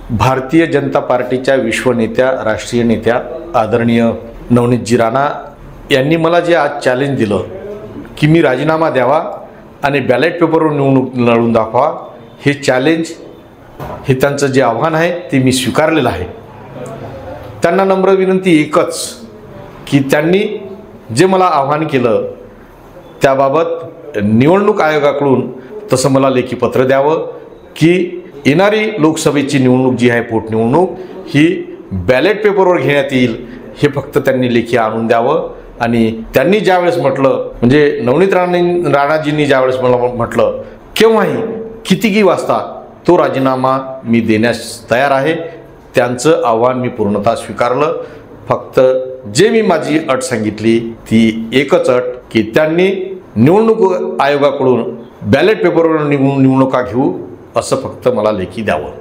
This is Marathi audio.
भारतीय जनता पार्टीच्या विश्वनेत्या राष्ट्रीय नेत्या आदरणीय नवनीतजी राणा यांनी मला जे आज चॅलेंज दिलं की मी राजीनामा द्यावा आणि बॅलेट पेपरवर निवडणूक लढून दाखवा, हे चॅलेंज, हे त्यांचं जे आव्हान आहे ते मी स्वीकारलेलं आहे। त्यांना नम्र विनंती एकच की त्यांनी जे मला आव्हान केलं त्याबाबत निवडणूक आयोगाकडून तसं मला लेखी पत्र द्यावं की येणारी लोकसभेची निवडणूक जी आहे, पोटनिवडणूक, ही बॅलेट पेपरवर घेण्यात येईल, हे फक्त त्यांनी लेखी आणून द्यावं। आणि त्यांनी ज्यावेळेस म्हटलं, म्हणजे नवनीत राणाजींनी ज्यावेळेस मला म्हटलं केव्हाही कितीही वाजता तो राजीनामा मी देण्यास तयार आहे, त्यांचं आव्हान मी पूर्णतः स्वीकारलं। फक्त जे मी माझी अट सांगितली ती एकच अट की त्यांनी निवडणूक आयोगाकडून बॅलेट पेपरवर निवडणुका घेऊ असं फक्त मला लेखी द्यावं।